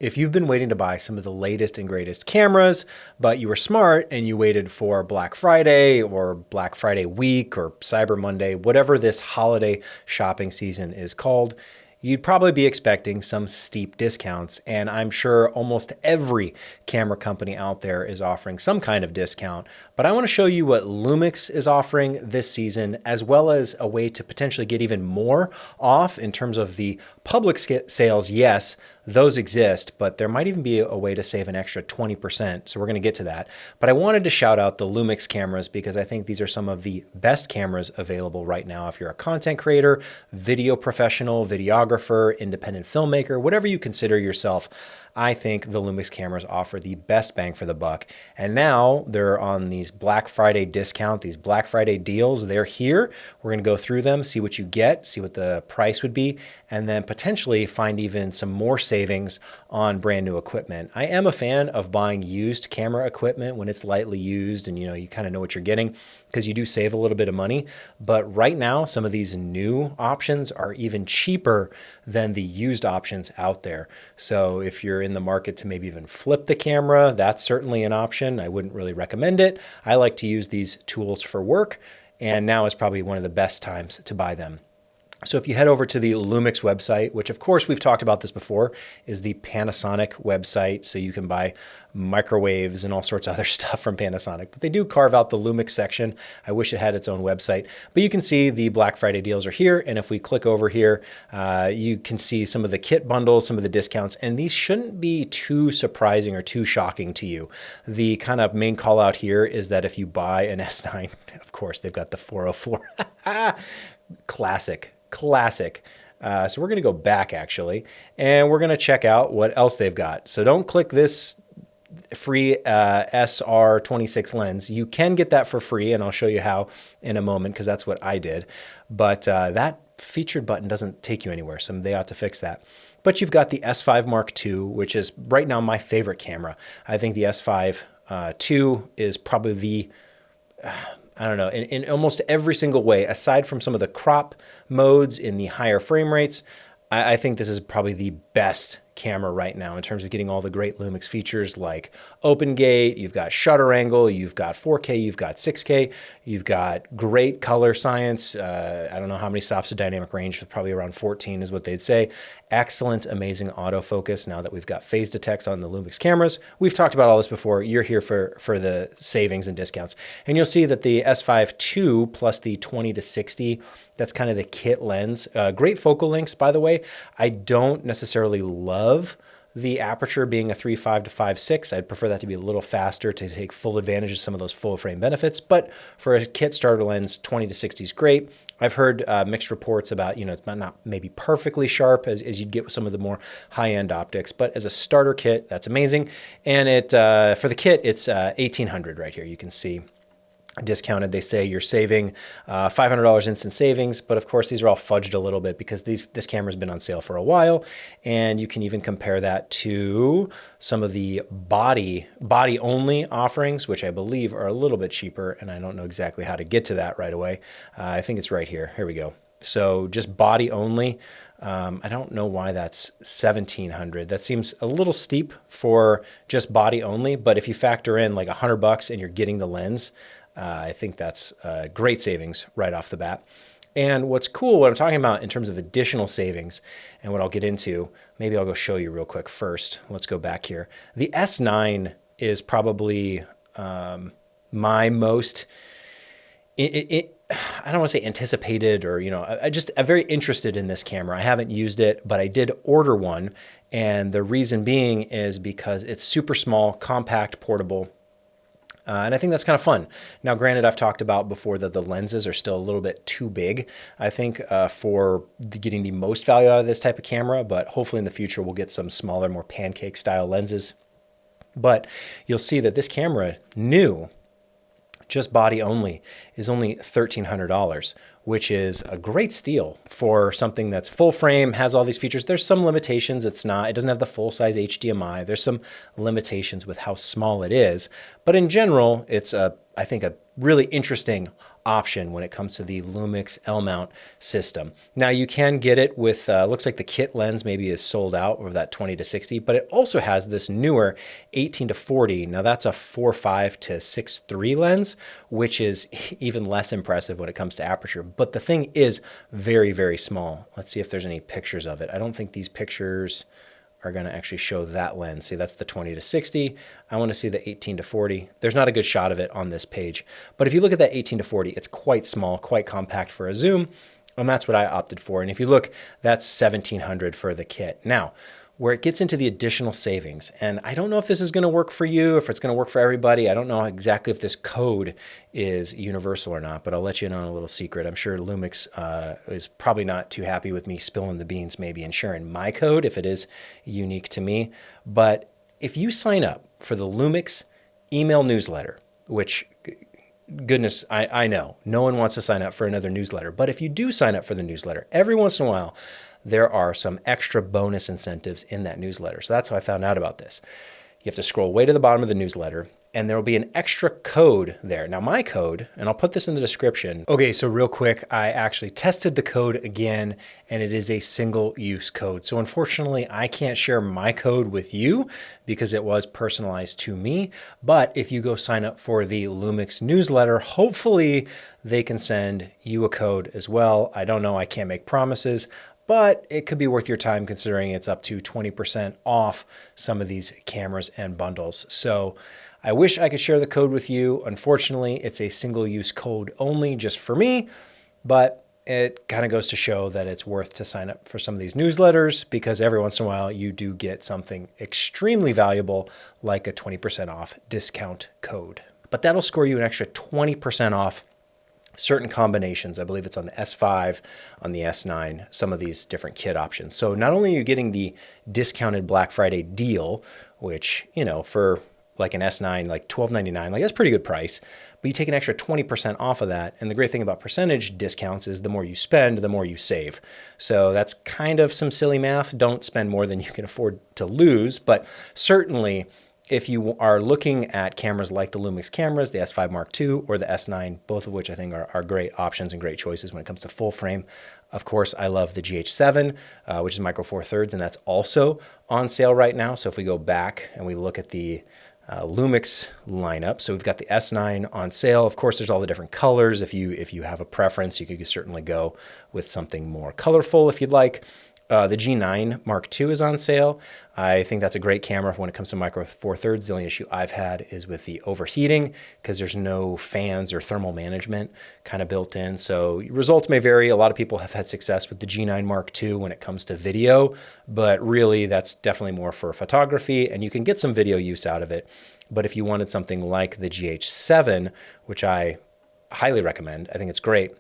If you've been waiting to buy some of the latest and greatest cameras, but you were smart and you waited for Black Friday or Black Friday week or Cyber Monday, whatever this holiday shopping season is called, you'd probably be expecting some steep discounts. And I'm sure almost every camera company out there is offering some kind of discount. But I want to show you what Lumix is offering this season, as well as a way to potentially get even more off in terms of the public sales. Yes, those exist, but there might even be a way to save an extra 20%. So we're going to get to that. But I wanted to shout out the Lumix cameras because I think these are some of the best cameras available right now. If you're a content creator, video professional, videographer, independent filmmaker, whatever you consider yourself, I think the Lumix cameras offer the best bang for the buck. And now they're on these Black Friday discount, these Black Friday deals. They're here. We're going to go through them, see what you get, see what the price would be, and then potentially find even some more savings on brand new equipment. I am a fan of buying used camera equipment when it's lightly used and you kind of know what you're getting, because you do save a little bit of money. But right now, some of these new options are even cheaper than the used options out there. So if you're in the market to maybe even flip the camera, that's certainly an option. I wouldn't really recommend it. I like to use these tools for work, and now is probably one of the best times to buy them. So if you head over to the Lumix website, which of course we've talked about this before, is the Panasonic website. So you can buy microwaves and all sorts of other stuff from Panasonic, but they do carve out the Lumix section. I wish it had its own website, but you can see the Black Friday deals are here. And if we click over here, you can see some of the kit bundles, some of the discounts, and these shouldn't be too surprising or too shocking to you. The kind of main call out here is that if you buy an S9, of course, they've got the 404. Classic. So we're going to go back actually, and we're going to check out what else they've got. So don't click this free SR26 lens. You can get that for free, and I'll show you how in a moment, because that's what I did. But that featured button doesn't take you anywhere, so they ought to fix that. But you've got the S5 Mark II, which is right now my favorite camera. I think the S5 II is probably the I don't know, in almost every single way, aside from some of the crop modes in the higher frame rates, I think this is probably the best camera right now in terms of getting all the great Lumix features like open gate, you've got shutter angle, you've got 4K, you've got 6K, you've got great color science. I don't know how many stops of dynamic range, but probably around 14 is what they'd say. Excellent, amazing autofocus now that we've got phase detects on the Lumix cameras. We've talked about all this before. You're here for the savings and discounts. And you'll see that the S5 II plus the 20 to 60, that's kind of the kit lens. Great focal lengths, by the way. I don't necessarily love the aperture being a 3.5 to 5.6. I'd prefer that to be a little faster to take full advantage of some of those full frame benefits. But for a kit starter lens, 20 to 60 is great. I've heard mixed reports about, it's not maybe perfectly sharp as you'd get with some of the more high-end optics, but as a starter kit, that's amazing. And it for the kit, it's $1,800 right here. You can see discounted. They say you're saving $500 instant savings, but of course these are all fudged a little bit because this camera's been on sale for a while, and you can even compare that to some of the body only offerings, which I believe are a little bit cheaper, and I don't know exactly how to get to that right away. I think it's right here. Here we go. So just body only. I don't know why that's $1,700. That seems a little steep for just body only, but if you factor in like $100 and you're getting the lens, I think that's great savings right off the bat. And what's cool, what I'm talking about in terms of additional savings and what I'll get into, maybe I'll go show you real quick first. Let's go back here. The S9 is probably my most, I don't want to say anticipated or, I'm very interested in this camera. I haven't used it, but I did order one. And the reason being is because it's super small, compact, portable. And I think that's kind of fun. Now, granted, I've talked about before that the lenses are still a little bit too big, I think, for getting the most value out of this type of camera, but hopefully in the future we'll get some smaller, more pancake style lenses. But you'll see that this camera, new, just body only, is only $1,300, which is a great steal for something that's full frame, has all these features. There's some limitations. It doesn't have the full size HDMI. There's some limitations with how small it is. But in general, it's I think a really interesting option when it comes to the Lumix L-mount system. Now you can get it with, looks like the kit lens maybe is sold out over that 20 to 60, but it also has this newer 18 to 40. Now that's a 4.5 to 6.3 lens, which is even less impressive when it comes to aperture. But the thing is very, very small. Let's see if there's any pictures of it. I don't think these pictures are going to actually show that lens. See, that's the 20 to 60. I want to see the 18 to 40. There's not a good shot of it on this page. But if you look at that 18 to 40, it's quite small, quite compact for a zoom, and that's what I opted for. And if you look, that's $1,700 for the kit. Now, where it gets into the additional savings, and I don't know if this is going to work for you, if it's going to work for everybody. I don't know exactly if this code is universal or not, but I'll let you know a little secret. I'm sure Lumix is probably not too happy with me spilling the beans maybe and sharing my code if it is unique to me. But if you sign up for the Lumix email newsletter, which goodness, I know no one wants to sign up for another newsletter, but if you do sign up for the newsletter, every once in a while, there are some extra bonus incentives in that newsletter. So that's how I found out about this. You have to scroll way to the bottom of the newsletter, and there will be an extra code there. Now my code, and I'll put this in the description. Okay, so real quick, I actually tested the code again, and it is a single-use code. So unfortunately, I can't share my code with you because it was personalized to me. But if you go sign up for the Lumix newsletter, hopefully they can send you a code as well. I don't know, I can't make promises, but it could be worth your time considering it's up to 20% off some of these cameras and bundles. So I wish I could share the code with you. Unfortunately, it's a single-use code only just for me, but it kind of goes to show that it's worth to sign up for some of these newsletters because every once in a while you do get something extremely valuable like a 20% off discount code. But that'll score you an extra 20% off certain combinations. I believe it's on the S5, on the S9, some of these different kit options. So not only are you getting the discounted Black Friday deal, which, you know, for like an S9, like $12.99, like that's a pretty good price, but you take an extra 20% off of that. And the great thing about percentage discounts is the more you spend, the more you save. So that's kind of some silly math. Don't spend more than you can afford to lose, but certainly if you are looking at cameras like the Lumix cameras, the S5 Mark II or the S9, both of which I think are great options and great choices when it comes to full frame. Of course, I love the GH7, which is micro four thirds, and that's also on sale right now. So if we go back and we look at the Lumix lineup, so we've got the S9 on sale. Of course, there's all the different colors. If you have a preference, you could certainly go with something more colorful if you'd like. The G9 Mark II is on sale. I think that's a great camera when it comes to micro four thirds. The only issue I've had is with the overheating because there's no fans or thermal management kind of built in. So results may vary. A lot of people have had success with the G9 Mark II when it comes to video, but really that's definitely more for photography and you can get some video use out of it. But if you wanted something like the GH7, which I highly recommend, I think it's great.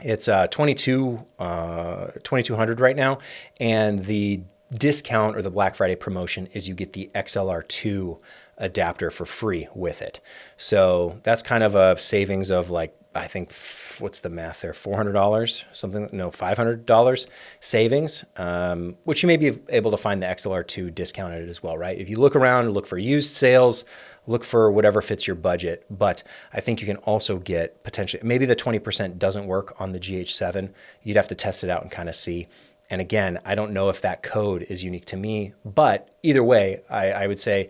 It's $2,200 right now, and the discount or the Black Friday promotion is you get the XLR2 adapter for free with it. So that's kind of a savings of like, I think, what's the math there? $400, something, no, $500 savings, which you may be able to find the XLR2 discounted as well, right? If you look around and look for used sales, look for whatever fits your budget. But I think you can also get potentially, maybe the 20% doesn't work on the GH7. You'd have to test it out and kind of see. And again, I don't know if that code is unique to me, but either way, I would say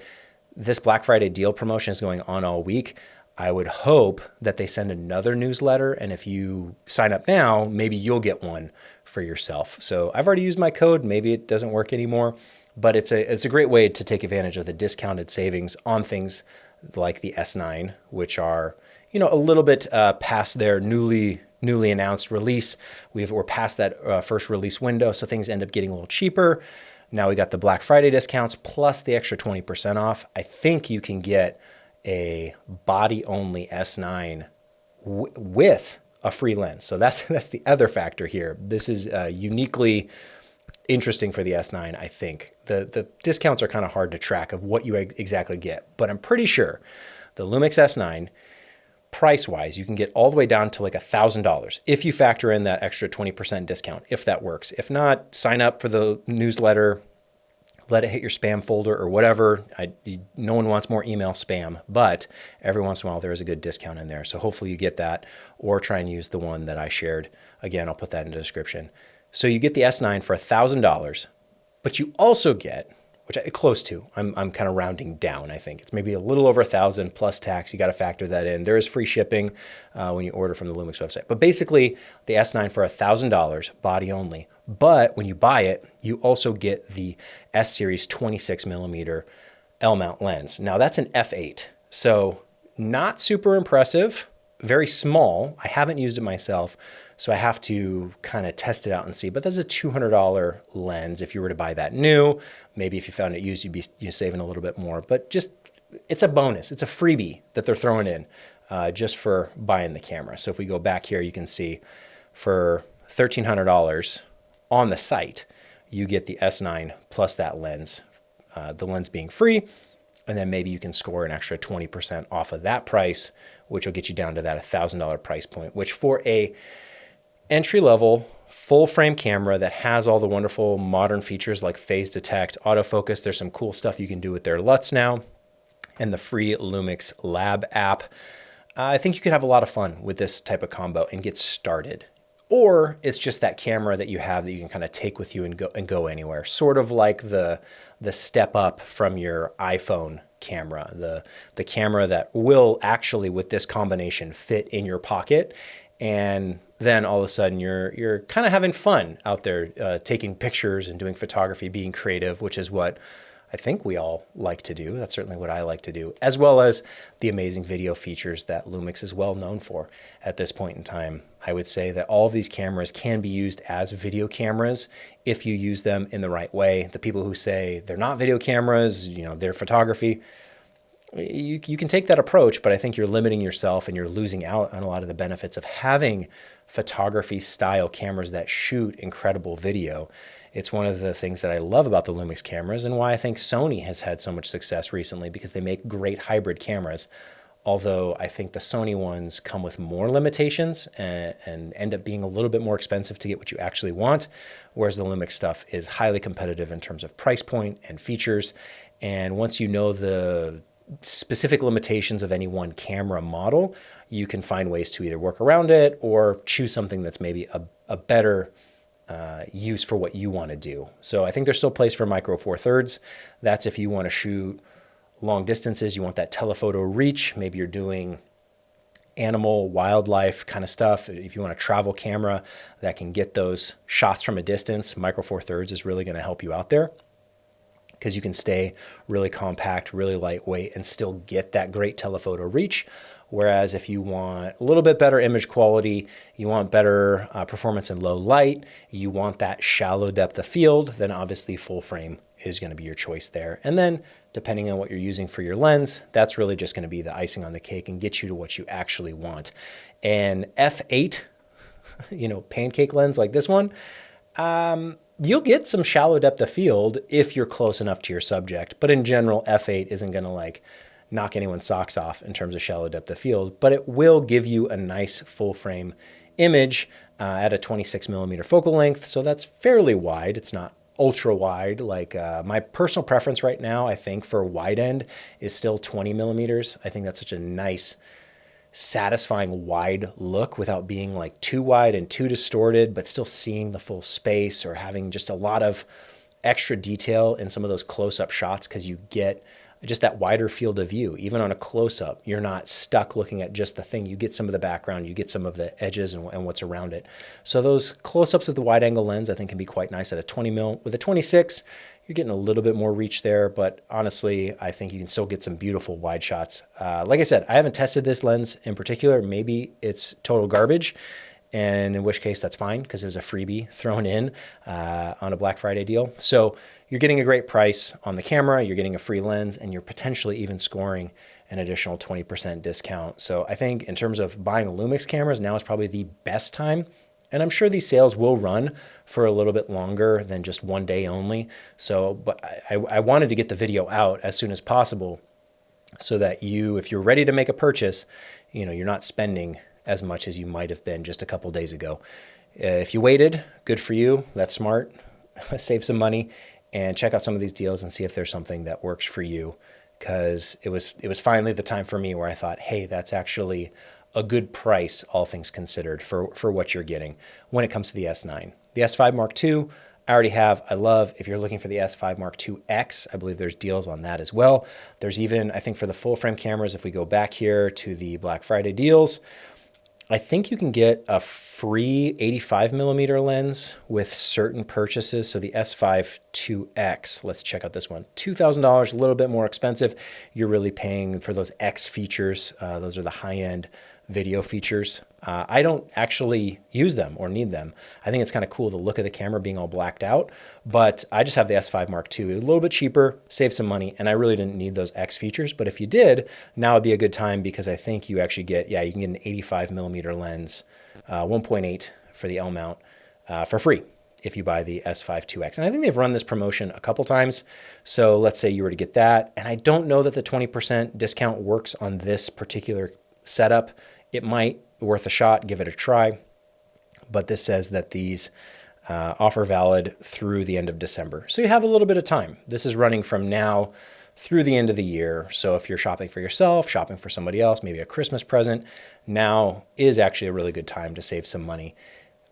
this Black Friday deal promotion is going on all week. I would hope that they send another newsletter, and if you sign up now, maybe you'll get one for yourself. So I've already used my code. Maybe it doesn't work anymore, but it's a great way to take advantage of the discounted savings on things like the S9, which are, you know, a little bit past their newly announced release. We're past that first release window, so things end up getting a little cheaper. Now we got the Black Friday discounts plus the extra 20% off. I think you can get a body-only S9 with a free lens. So that's the other factor here. This is uniquely interesting for the S9, I think. The discounts are kind of hard to track of what you exactly get, but I'm pretty sure the Lumix S9, price-wise, you can get all the way down to like $1,000 if you factor in that extra 20% discount, if that works. If not, sign up for the newsletter, let it hit your spam folder or whatever. No one wants more email spam, but every once in a while there is a good discount in there. So hopefully you get that, or try and use the one that I shared. Again, I'll put that in the description. So you get the S9 for $1,000, but you also get, which I close to, I'm kind of rounding down, I think. It's maybe a little over 1,000 plus tax. You got to factor that in. There is free shipping when you order from the Lumix website. But basically, the S9 for $1,000, body only. But when you buy it, you also get the S Series 26 millimeter L-mount lens. Now that's an f8, so not super impressive, very small. I haven't used it myself, so I have to kind of test it out and see. But that's a $200 lens if you were to buy that new. Maybe if you found it used, you're saving a little bit more. But just, it's a bonus. It's a freebie that they're throwing in just for buying the camera. So if we go back here, you can see for $1,300 on the site, you get the S9 plus that lens, the lens being free. And then maybe you can score an extra 20% off of that price, which will get you down to that $1,000 price point, which for a entry-level full frame camera that has all the wonderful modern features like phase detect, autofocus, there's some cool stuff you can do with their LUTs now, and the free Lumix Lab app. I think you could have a lot of fun with this type of combo and get started. Or it's just that camera that you have that you can kind of take with you and go anywhere. Sort of like the step up from your iPhone camera, the camera that will actually, with this combination, fit in your pocket. And then all of a sudden you're kind of having fun out there, taking pictures and doing photography, being creative, which is what I think we all like to do. That's certainly what I like to do, as well as the amazing video features that Lumix is well known for at this point in time. I would say that all of these cameras can be used as video cameras if you use them in the right way. The people who say they're not video cameras, they're photography, you can take that approach, but I think you're limiting yourself and you're losing out on a lot of the benefits of having photography style cameras that shoot incredible video. It's one of the things that I love about the Lumix cameras and why I think Sony has had so much success recently, because they make great hybrid cameras. Although I think the Sony ones come with more limitations and end up being a little bit more expensive to get what you actually want, whereas the Lumix stuff is highly competitive in terms of price point and features. And once you know the specific limitations of any one camera model, you can find ways to either work around it or choose something that's maybe a better use for what you want to do. So I think there's still place for micro four thirds. That's if you want to shoot long distances, you want that telephoto reach. Maybe you're doing animal, wildlife kind of stuff. If you want a travel camera that can get those shots from a distance, micro four thirds is really going to help you out there, because you can stay really compact, really lightweight, and still get that great telephoto reach. Whereas if you want a little bit better image quality, you want better performance in low light, you want that shallow depth of field, then obviously full frame is going to be your choice there. And then depending on what you're using for your lens, that's really just going to be the icing on the cake and get you to what you actually want. And f8, pancake lens like this one, you'll get some shallow depth of field if you're close enough to your subject. But in general, f8 isn't going to knock anyone's socks off in terms of shallow depth of field, but it will give you a nice full frame image at a 26 millimeter focal length. So that's fairly wide. It's not ultra wide. My personal preference right now, I think for wide end is still 20 millimeters. I think that's such a nice, satisfying wide look without being too wide and too distorted, but still seeing the full space or having just a lot of extra detail in some of those close-up shots, because you get just that wider field of view. Even on a close-up, you're not stuck looking at just the thing. You get some of the background, you get some of the edges and what's around it. So those close-ups with the wide-angle lens, I think, can be quite nice at a 20 mil. With a 26, you're getting a little bit more reach there, but honestly, I think you can still get some beautiful wide shots. Like I said, I haven't tested this lens in particular. Maybe it's total garbage, and in which case that's fine, because it was a freebie thrown in on a Black Friday deal. So you're getting a great price on the camera, you're getting a free lens, and you're potentially even scoring an additional 20% discount. So I think in terms of buying Lumix cameras, now is probably the best time. And I'm sure these sales will run for a little bit longer than just one day only. So, but I wanted to get the video out as soon as possible so that if you're ready to make a purchase, you're not spending as much as you might have been just a couple days ago. If you waited, good for you. That's smart. Save some money. and check out some of these deals and see if there's something that works for you. Because it was finally the time for me where I thought, hey, that's actually a good price, all things considered, for what you're getting when it comes to the S9. The S5 Mark II, I already have, I love. If you're looking for the S5 Mark II X, I believe there's deals on that as well. There's even, I think for the full frame cameras, if we go back here to the Black Friday deals, I think you can get a free 85mm lens with certain purchases. So the S5 IIX, let's check out this one. $2,000, a little bit more expensive. You're really paying for those X features. Those are the high-end video features. I don't actually use them or need them. I think it's kind of cool, the look of the camera being all blacked out, but I just have the S5 Mark II, a little bit cheaper, save some money, and I really didn't need those X features. But if you did, now would be a good time, because I think you actually get, you can get an 85mm lens, 1.8 for the L mount, for free if you buy the S5 IIX. And I think they've run this promotion a couple times. So let's say you were to get that, and I don't know that the 20% discount works on this particular setup. It might, worth a shot, give it a try. But this says that these offer valid through the end of December. So you have a little bit of time. This is running from now through the end of the year. So if you're shopping for yourself, shopping for somebody else, maybe a Christmas present, now is actually a really good time to save some money.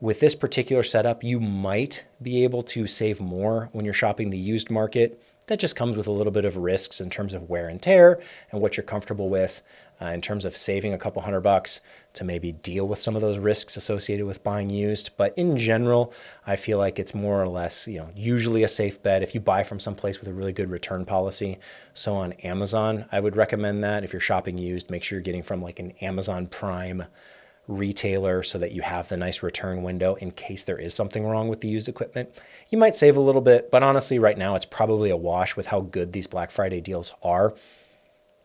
With this particular setup, you might be able to save more when you're shopping the used market. That just comes with a little bit of risks in terms of wear and tear and what you're comfortable with, in terms of saving a couple $100 to maybe deal with some of those risks associated with buying used. But in general, I feel like it's more or less, usually a safe bet if you buy from someplace with a really good return policy. So on Amazon, I would recommend that. If you're shopping used, make sure you're getting from like an Amazon Prime retailer so that you have the nice return window in case there is something wrong with the used equipment. You might save a little bit, but honestly, right now it's probably a wash with how good these Black Friday deals are.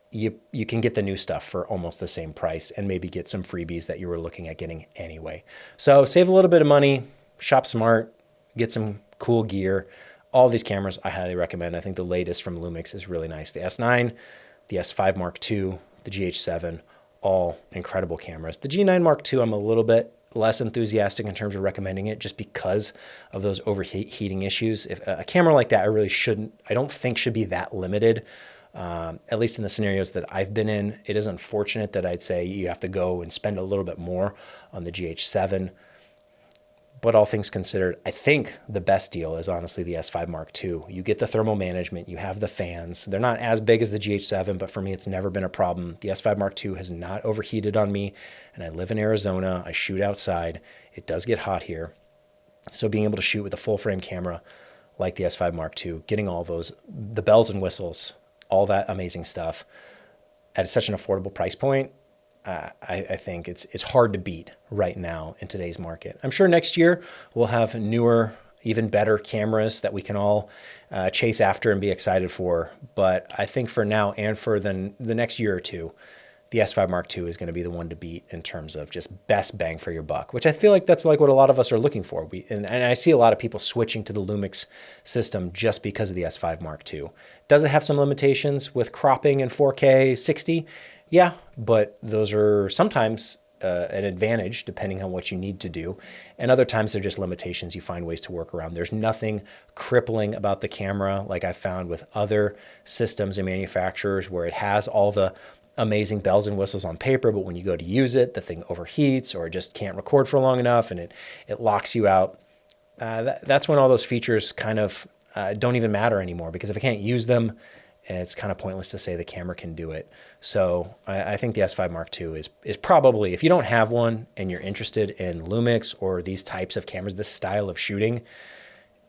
You can get the new stuff for almost the same price and maybe get some freebies that you were looking at getting anyway. So save a little bit of money, shop smart, get some cool gear. All these cameras I highly recommend. I think the latest from Lumix is really nice. The S9, the S5 Mark II, the GH7, all incredible cameras. The G9 Mark II, I'm a little bit less enthusiastic in terms of recommending it just because of those overheating issues. If a camera like that, I don't think should be that limited. At least in the scenarios that I've been in. It is unfortunate that I'd say you have to go and spend a little bit more on the GH7. But all things considered, I think the best deal is honestly the S5 Mark II. You get the thermal management, you have the fans. They're not as big as the GH7, but for me, it's never been a problem. The S5 Mark II has not overheated on me, and I live in Arizona. I shoot outside. It does get hot here. So being able to shoot with a full frame camera like the S5 Mark II, getting all those, the bells and whistles, all that amazing stuff at such an affordable price point, I think it's hard to beat right now in today's market. I'm sure next year we'll have newer, even better cameras that we can all chase after and be excited for. But I think for now and for the next year or two, the S5 Mark II is going to be the one to beat in terms of just best bang for your buck, which I feel like that's like what a lot of us are looking for. And I see a lot of people switching to the Lumix system just because of the S5 Mark II. Does it have some limitations with cropping in 4K 60? Yeah, but those are sometimes an advantage depending on what you need to do. And other times they're just limitations you find ways to work around. There's nothing crippling about the camera like I found with other systems and manufacturers where it has all the amazing bells and whistles on paper, but when you go to use it, the thing overheats or it just can't record for long enough and it locks you out. That's when all those features kind of don't even matter anymore, because if I can't use them, it's kind of pointless to say the camera can do it. So I think the S5 Mark II is probably, if you don't have one and you're interested in Lumix or these types of cameras, this style of shooting,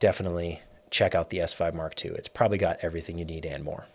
definitely check out the S5 Mark II. It's probably got everything you need and more.